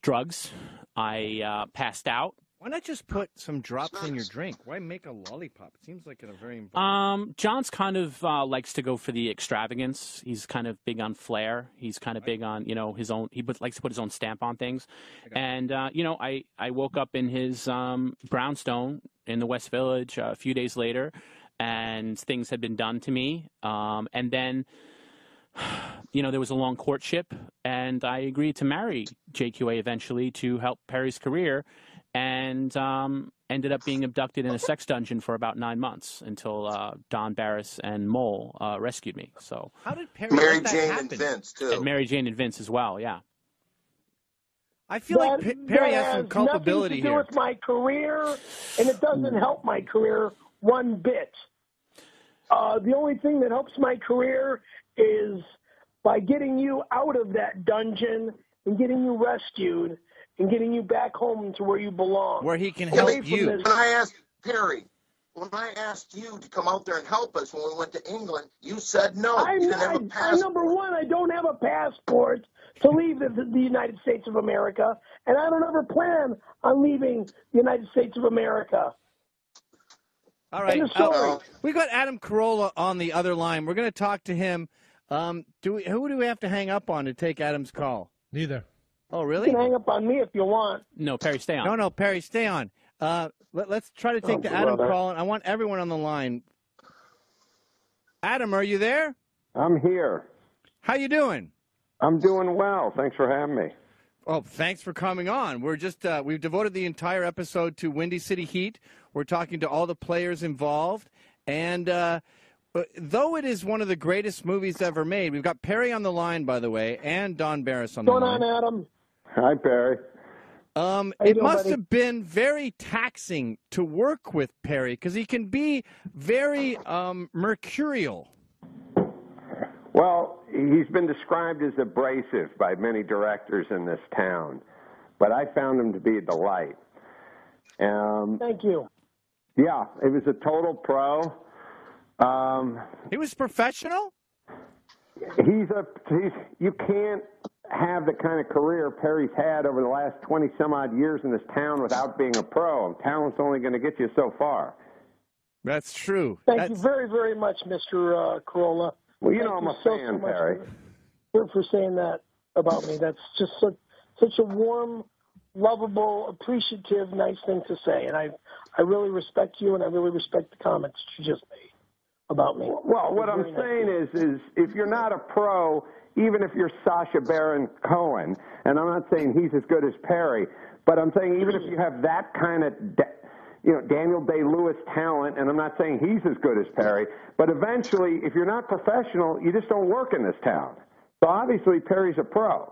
drugs. I passed out. Why not just put some drops in your drink? Why make a lollipop? It seems like a very John's kind of likes to go for the extravagance. He's kind of big on flair. He's kind of big on his own. He likes to put his own stamp on things. And I woke up in his brownstone in the West Village a few days later, and things had been done to me. And then there was a long courtship, and I agreed to marry JQA eventually to help Perry's career. And ended up being abducted in a sex dungeon for about 9 months until Don Barris and Mole rescued me. So how did Perry Mary Jane and Vince too? And Mary Jane and Vince as well. Yeah. I feel like Perry has some culpability here. It has nothing to do with my career, and it doesn't help my career one bit. The only thing that helps my career is by getting you out of that dungeon and getting you rescued and getting you back home to where you belong. Where he can help you. When I asked Perry, when I asked you to come out there and help us when we went to England, you said no. You didn't have a passport. Number one, I don't have a passport to leave the United States of America, and I don't ever plan on leaving the United States of America. All right. We've got Adam Carolla on the other line. We're going to talk to him. Who do we have to hang up on to take Adam's call? Neither. Oh, really? You can hang up on me if you want. No, Perry, stay on. No, Perry, stay on. Let's try to take the Adam call. I want everyone on the line. Adam, are you there? I'm here. How you doing? I'm doing well. Thanks for having me. Oh, thanks for coming on. We're just we've devoted the entire episode to Windy City Heat. We're talking to all the players involved, and though it is one of the greatest movies ever made, we've got Perry on the line, by the way, and Don Barris on the line. What's going on, Adam? Hi, Perry. It must have been very taxing to work with Perry because he can be very mercurial. Well, he's been described as abrasive by many directors in this town, but I found him to be a delight. Thank you. Yeah, it was a total pro. He was professional? You can't have the kind of career Perry's had over the last 20-some-odd years in this town without being a pro. Talent's only going to get you so far. That's true. Thank you very, very much, Mr. Carolla. Well, you know I'm a fan, Perry. For saying that about me. That's just such a warm, lovable, appreciative, nice thing to say. And I really respect you, and I really respect the comments you just made about me. Well, what I'm saying is if you're not a pro, even if you're Sacha Baron Cohen, and I'm not saying he's as good as Perry, but I'm saying even if you have that kind of Daniel Day-Lewis talent, and I'm not saying he's as good as Perry, but eventually, if you're not professional, you just don't work in this town. So obviously, Perry's a pro.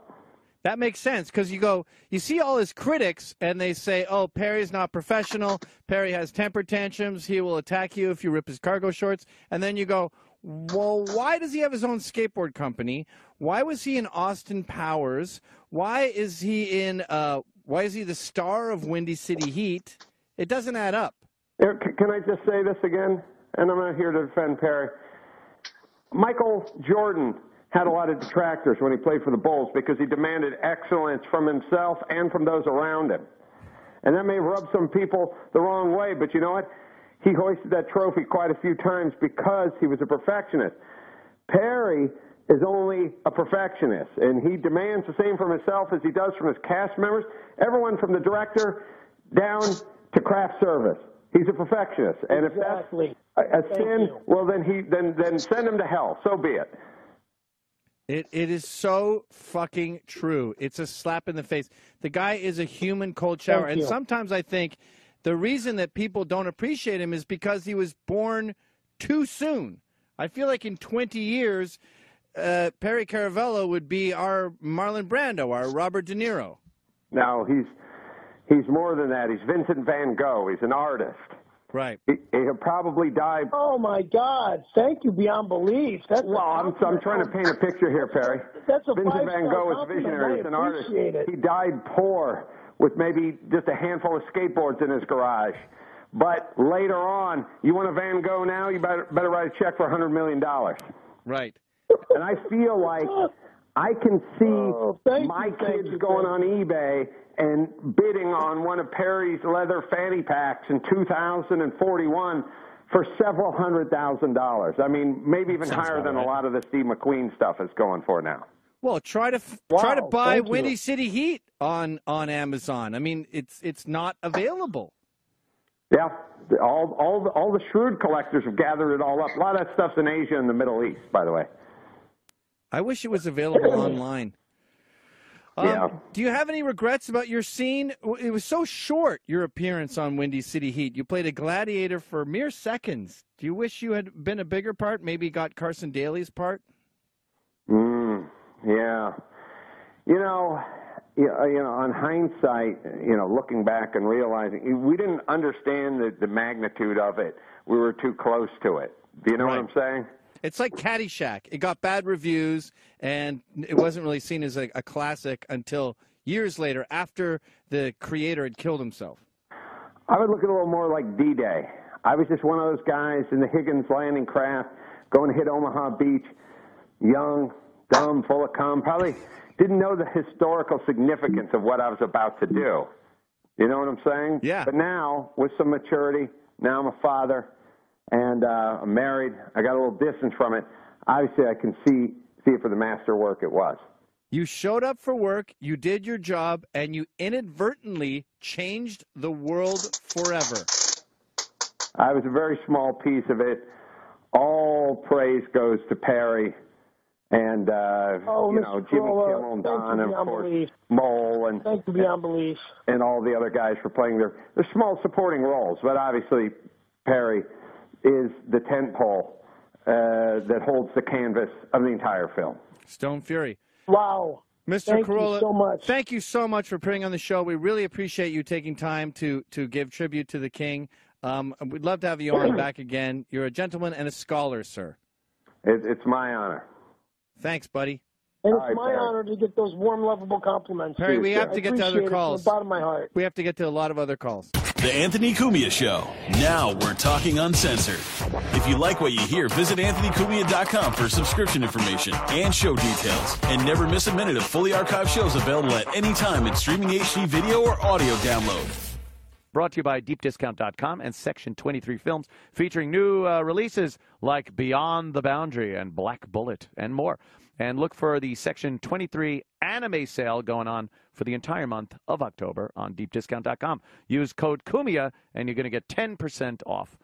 That makes sense because you see all his critics, and they say, oh, Perry's not professional. Perry has temper tantrums. He will attack you if you rip his cargo shorts. And then you go, well, why does he have his own skateboard company? Why was he in Austin Powers? Why is he the star of Windy City Heat? It doesn't add up. Can I just say this again? And I'm not here to defend Perry. Michael Jordan had a lot of detractors when he played for the Bulls because he demanded excellence from himself and from those around him. And that may have rubbed some people the wrong way, but you know what? He hoisted that trophy quite a few times because he was a perfectionist. Perry is only a perfectionist, and he demands the same from himself as he does from his cast members, everyone from the director down to craft service. He's a perfectionist, and if that's a sin, well, then send him to hell. So be it. It is so fucking true. It's a slap in the face. The guy is a human cold shower, and sometimes I think the reason that people don't appreciate him is because he was born too soon. I feel like in 20 years, Perry Caravello would be our Marlon Brando, our Robert De Niro. No, he's more than that. He's Vincent van Gogh. He's an artist. Right. He'll probably die. Oh, my God. Thank you beyond belief. I'm trying to paint a picture here, Perry. That's a Vincent van Gogh is visionary. He's an artist. He died poor with maybe just a handful of skateboards in his garage. But later on, you want a Van Gogh now, you better write a check for $100 million. Right. And I feel like I can see my kids going on eBay and bidding on one of Perry's leather fanny packs in 2041 for several $100,000. I mean, maybe even higher than a lot of the Steve McQueen stuff is going for now. Well, try to buy Windy City Heat on Amazon. I mean, it's not available. Yeah, all the shrewd collectors have gathered it all up. A lot of that stuff's in Asia and the Middle East, by the way. I wish it was available online. Yeah. Do you have any regrets about your scene? It was so short, your appearance on Windy City Heat. You played a gladiator for mere seconds. Do you wish you had been a bigger part, maybe got Carson Daly's part? Yeah. You know, on hindsight, looking back and realizing, we didn't understand the magnitude of it. We were too close to it. Do you know what I'm saying? It's like Caddyshack. It got bad reviews, and it wasn't really seen as a classic until years later, after the creator had killed himself. I would look at it a little more like D-Day. I was just one of those guys in the Higgins landing craft going to hit Omaha Beach, young, dumb, full of cum, probably didn't know the historical significance of what I was about to do. You know what I'm saying? Yeah. But now, with some maturity, now I'm a father, and I'm married. I got a little distance from it. Obviously, I can see it for the masterwork it was. You showed up for work, you did your job, and you inadvertently changed the world forever. I was a very small piece of it. All praise goes to Perry and Mr. Jimmy Carolla, Kimmel and thank you Don and of beyond course belief. Mole and Thank you beyond belief. and all the other guys for playing their small supporting roles. But obviously, Perry is the tentpole that holds the canvas of the entire film. Stone Fury. Wow. Mr. Thank Carolla, you so much. Thank you so much for appearing on the show. We really appreciate you taking time to give tribute to the King. We'd love to have you on back again. You're a gentleman and a scholar, sir. It's my honor. Thanks, buddy. And it's All right, my Perry. honor to get those warm, lovable compliments. Perry, we have to get to other I appreciate it calls. from the bottom of my heart. We have to get to a lot of other calls. The Anthony Cumia Show. Now we're talking uncensored. If you like what you hear, visit AnthonyCumia.com for subscription information and show details. And never miss a minute of fully archived shows available at any time in streaming HD video or audio download. Brought to you by DeepDiscount.com and Section 23 Films, featuring new releases like Beyond the Boundary and Black Bullet and more. And look for the Section 23 anime sale going on for the entire month of October on DeepDiscount.com. Use code CUMIA and you're going to get 10% off.